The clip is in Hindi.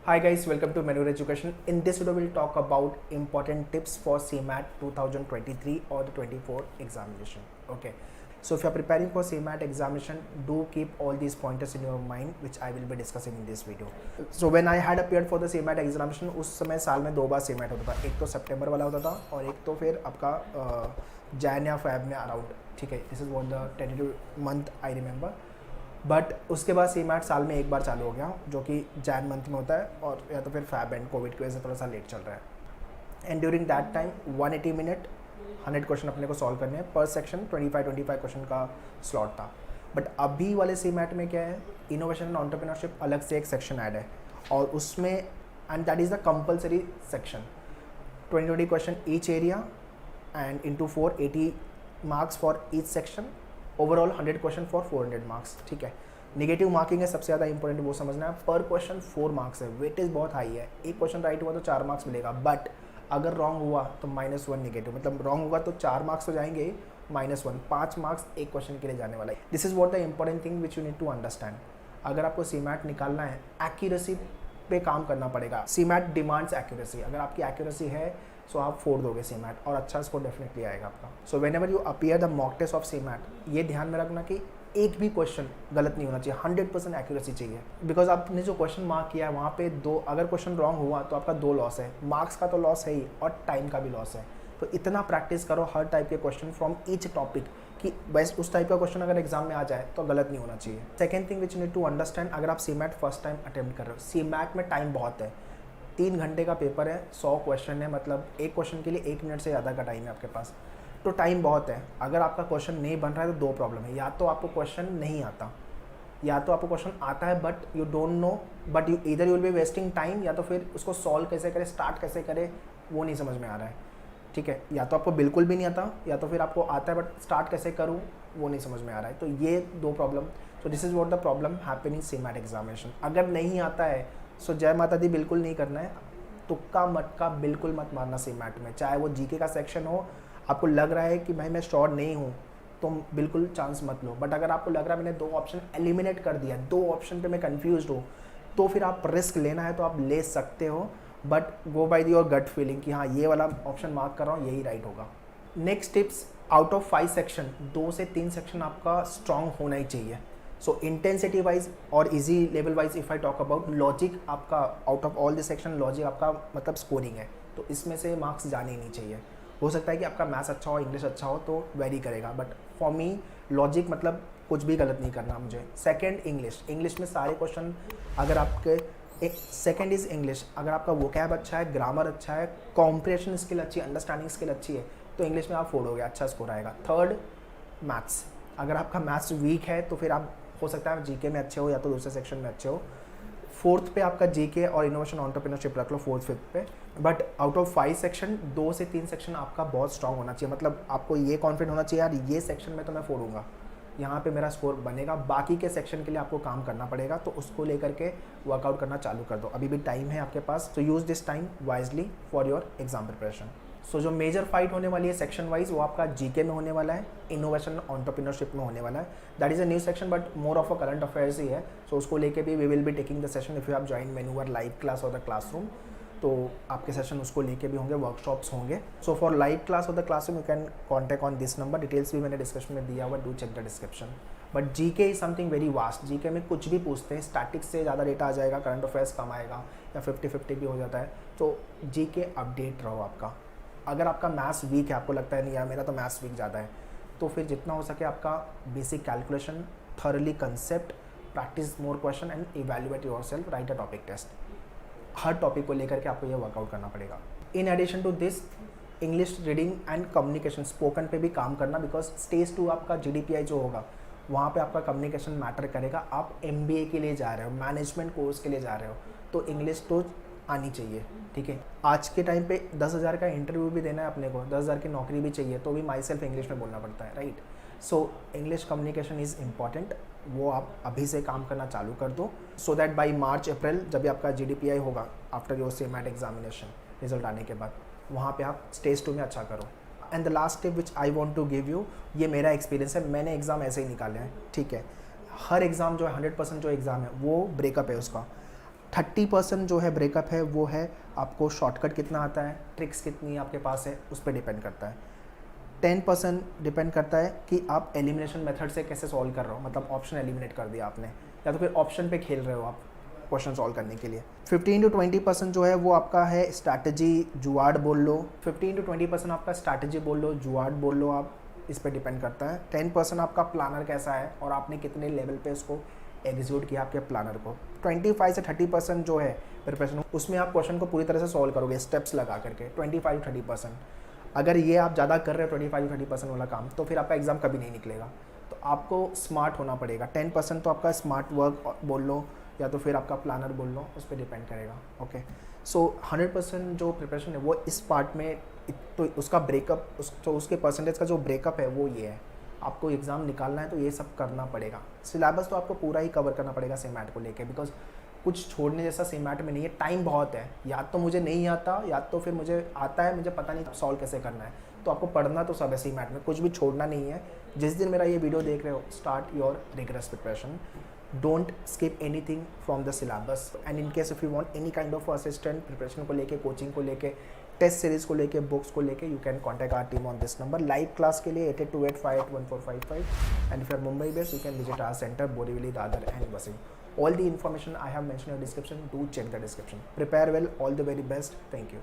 Hi guys, welcome to Manure Education. In this video, we'll talk about important tips for CMAT 2023 or the 24 examination. Okay. So if you are preparing for CMAT examination, do keep all these pointers in your mind, which I will be discussing in this video. So when I had appeared for the CMAT examination, उस समय साल में 2 बार CMAT होता था. एक तो सितंबर वाला होता था और एक तो फिर आपका जैन या फेब में अराउंड. ठीक है, this is one the tentative month I remember. But उसके बाद CMAT साल में एक बार चालू हो गया, जो कि जैन मंथ में होता है और या तो फिर फैब एंड कोविड की वजह से थोड़ा सा लेट चल रहा है. And during that time 180 minute 100 question अपने को सॉल्व करने हैं पर सेक्शन. 25 क्वेश्चन का स्लॉट था. बट अभी वाले CMAT में क्या है, इनोवेशन एंड एंटरप्रेन्योरशिप अलग से एक सेक्शन ऐड है और उसमें and that is the compulsory section. 20 question each area and into 4 80 marks for each section. Overall 100 question for 400 marks. ठीक है, नेगेटिव मार्किंग है सबसे ज़्यादा इंपॉर्टेंट, वो समझना है. पर क्वेश्चन 4 मार्क्स है, वेटेज बहुत हाई है. एक क्वेश्चन राइट हुआ तो 4 मार्क्स मिलेगा, बट अगर रॉन्ग हुआ तो -1 नेगेटिव. मतलब रॉन्ग होगा तो 4 मार्क्स तो जाएंगे, -1 5 मार्क्स एक क्वेश्चन के लिए जाने वाला है. This is what the important thing which you need to understand. अगर आपको CMAT निकालना है, एक्यूरेसी पे काम करना पड़ेगा. CMAT demands accuracy. अगर आपकी एक्यूरेसी है सो आप फोड़ दोगे CMAT और अच्छा स्कोर डेफिनेटली आएगा आपका. So whenever you appear the mock test of CMAT, ये ध्यान में रखना कि एक भी क्वेश्चन गलत नहीं होना चाहिए. 100% एक्यूरेसी चाहिए. बिकॉज आपने जो क्वेश्चन मार्क किया है वहाँ पे अगर क्वेश्चन रॉन्ग हुआ तो आपका 2 लॉस है. मार्क्स का तो लॉस है ही और टाइम का भी लॉस है. तो इतना प्रैक्टिस करो हर टाइप के क्वेश्चन फ्रॉम ईच टॉपिक कि बेस्ट उस टाइप का क्वेश्चन अगर एग्जाम में आ जाए तो गलत नहीं होना चाहिए. Second thing which need to understand, अगर आप CMAT फर्स्ट टाइम अटेम्प्ट कर रहे हो, CMAT में टाइम बहुत है. 3 घंटे का पेपर है, 100 क्वेश्चन है, मतलब एक क्वेश्चन के लिए 1 मिनट से ज़्यादा का टाइम है आपके पास. तो टाइम बहुत है. अगर आपका क्वेश्चन नहीं बन रहा है तो 2 प्रॉब्लम है. या तो आपको क्वेश्चन नहीं आता, या तो आपको क्वेश्चन आता है but you don't know, but you इधर you will be wasting time, या तो फिर उसको सॉल्व कैसे करें, स्टार्ट कैसे करें, वो नहीं समझ में आ रहा है. ठीक है, या तो आपको बिल्कुल भी नहीं आता, या तो फिर आपको आता है बट स्टार्ट कैसे करूँ वो नहीं समझ में आ रहा है. तो ये 2 problem. So this is what the problem happen in CMAT examination. अगर नहीं आता है सो जय माता दी बिल्कुल नहीं करना है. तुक्का मटका बिल्कुल मत मारना CMAT में. चाहे वो GK का सेक्शन हो, आपको लग रहा है कि भाई मैं श्योर नहीं हूँ तो बिल्कुल चांस मत लो. बट अगर आपको लग रहा है मैंने 2 ऑप्शन एलिमिनेट कर दिया, 2 ऑप्शन पे मैं कंफ्यूज हूँ, तो फिर आप रिस्क लेना है तो आप ले सकते हो. But go by your gut feeling कि हाँ ये वाला ऑप्शन मार्क कर रहा हूँ, यही राइट होगा. Next tips, out of 5 section 2 से 3 सेक्शन आपका स्ट्रांग होना ही चाहिए. सो इंटेंसिटी वाइज और easy level wise if I talk about logic, आपका out of all the section logic आपका मतलब स्कोरिंग है, तो इसमें से मार्क्स जाने ही नहीं चाहिए. हो सकता है कि आपका मैथ्स अच्छा हो, इंग्लिश अच्छा हो तो वेरी करेगा, बट फॉर मी लॉजिक मतलब कुछ भी गलत नहीं करना मुझे. सेकंड इंग्लिश में सारे क्वेश्चन अगर आपके सेकंड इज़ इंग्लिश, अगर आपका वोकैब अच्छा है, ग्रामर अच्छा है, कॉम्प्रिहेंशन स्किल अच्छी है, अंडरस्टैंडिंग स्किल अच्छी है, तो इंग्लिश में आप फोड़ोगे, अच्छा स्कोर आएगा. थर्ड मैथ्स, अगर आपका मैथ्स वीक है तो फिर आप हो सकता है GK में अच्छे हो या तो दूसरे सेक्शन में अच्छे हो. 4th पे आपका GK और इनोवेशन एंटरप्रेन्योरशिप रख लो 4th 5th पे. बट आउट ऑफ 5 सेक्शन 2 से 3 सेक्शन आपका बहुत स्ट्रांग होना चाहिए. मतलब आपको ये कॉन्फिडेंट होना चाहिए यार ये सेक्शन में तो मैं फोड़ूंगा, यहाँ पे मेरा स्कोर बनेगा. बाकी के सेक्शन के लिए आपको काम करना पड़ेगा, तो उसको लेकर के वर्कआउट करना चालू कर दो. अभी भी टाइम है आपके पास, तो use this time wisely for your exam preparation. So जो मेजर फाइट होने वाली है सेक्शन वाइज वो आपका GK में होने वाला है, इनोवेशन एंटरप्रेन्योरशिप में होने वाला है. That is a new section but more of a current affairs ही है. सो उसको लेके भी we will be taking the session if you have join manoeuvre live class और द क्लासरूम. तो आपके सेशन उसको लेके भी होंगे, वर्कशॉप्स होंगे. सो फॉर लाइव क्लास और the classroom you can contact on this number. Details भी मैंने डिस्क्रिप्शन में दिया हुआ, do check the description. But GK is something very vast. GK में कुछ भी पूछते हैं, स्टैटिक्स से ज़्यादा डेटा आ जाएगा, करंट अफेयर्स कम आएगा या 50-50 भी हो जाता है. तो GK अपडेट रहो आपका. अगर आपका मैथ्स वीक है, आपको लगता है नहीं यार मेरा तो मैथ्स वीक ज़्यादा है, तो फिर जितना हो सके आपका basic calculation, thoroughly concept, practice more question and evaluate yourself, write a topic test. हर टॉपिक को लेकर के आपको ये वर्कआउट करना पड़ेगा. In addition to this English reading and communication, spoken पे भी काम करना, बिकॉज स्टेज 2 आपका GDPI जो होगा वहाँ पे आपका कम्युनिकेशन मैटर करेगा. आप MBA के लिए जा रहे हो, मैनेजमेंट कोर्स के लिए जा रहे हो, तो इंग्लिश तो आनी चाहिए. ठीक है, आज के टाइम पे 10,000 का इंटरव्यू भी देना है अपने को, 10,000 की नौकरी भी चाहिए, तो भी माई सेल्फ इंग्लिश में बोलना पड़ता है, right. So English communication is important. वो आप अभी से काम करना चालू कर दो, सो दैट बाई मार्च अप्रैल जब भी आपका GDPI होगा after your CMAT examination result आने के बाद, वहाँ पे आप स्टेज 2 में अच्छा करो. And the last tip which I want to give you, ये मेरा एक्सपीरियंस है, मैंने एग्ज़ाम ऐसे ही निकाले हैं. ठीक है, हर एग्ज़ाम जो है 100% जो एग्ज़ाम है वो ब्रेकअप है उसका. 30% जो है ब्रेकअप है वो है आपको शॉर्टकट कितना आता है, ट्रिक्स कितनी आपके पास है, उस पर डिपेंड करता है। 10% डिपेंड करता है कि आप एलिमिनेशन मेथड से कैसे सॉल्व कर रहे हो, मतलब ऑप्शन एलिमिनेट कर दिया आपने या तो फिर ऑप्शन पे खेल रहे हो आप क्वेश्चन सॉल्व करने के लिए। 15 to 20% जो है वो आपका है स्ट्रैटेजी, जुगाड़ बोल लो। 15 to 20% आपका स्ट्रैटेजी बोल लो, जुगाड़ बोल लो आप, इस पर डिपेंड करता है। 10% आपका प्लानर कैसा है और आपने कितने लेवल पे उसको एग्जीक्यूट किया आपके प्लानर को। 25 से 30% जो है प्रिपरेशन, उसमें आप क्वेश्चन को पूरी तरह से सॉल्व करोगे स्टेप्स लगा करके। 25-30%, अगर ये आप ज़्यादा कर रहे हो 25-30% वाला काम, तो फिर आपका एग्ज़ाम कभी नहीं निकलेगा। तो आपको स्मार्ट होना पड़ेगा। 10% तो आपका स्मार्ट वर्क बोल लो या तो फिर आपका प्लानर बोल लो, उस पर डिपेंड करेगा। ओके, सो 100% जो प्रिपरेशन है वो इस पार्ट में, तो उसका ब्रेकअप, तो उसके परसेंटेज का जो ब्रेकअप है वो ये है। आपको एग्ज़ाम निकालना है तो ये सब करना पड़ेगा। सिलेबस तो आपको पूरा ही कवर करना पड़ेगा सेमैट को लेके, बिकॉज कुछ छोड़ने जैसा सेमैट में नहीं है। टाइम बहुत है, या तो मुझे नहीं आता या तो फिर मुझे आता है, मुझे पता नहीं सॉल्व कैसे करना है। तो आपको पढ़ना तो सब है सेमैट में, कुछ भी छोड़ना नहीं है। जिस दिन मेरा ये वीडियो देख रहे हो, start your rigorous preparation, don't skip anything from the syllabus. And in case if you want any kind of assistant preparation को लेके, कोचिंग को लेके, टेस्ट सीरीज को लेके, बुक्स को लेके, you can contact our team on this number. Live class के लिए 8828581455 and if you are Mumbai based, you can visit our centre, Borivali, Dadar and वसीम। All the information I have mentioned in the description, do check the description. Prepare well, all the very best. Thank you.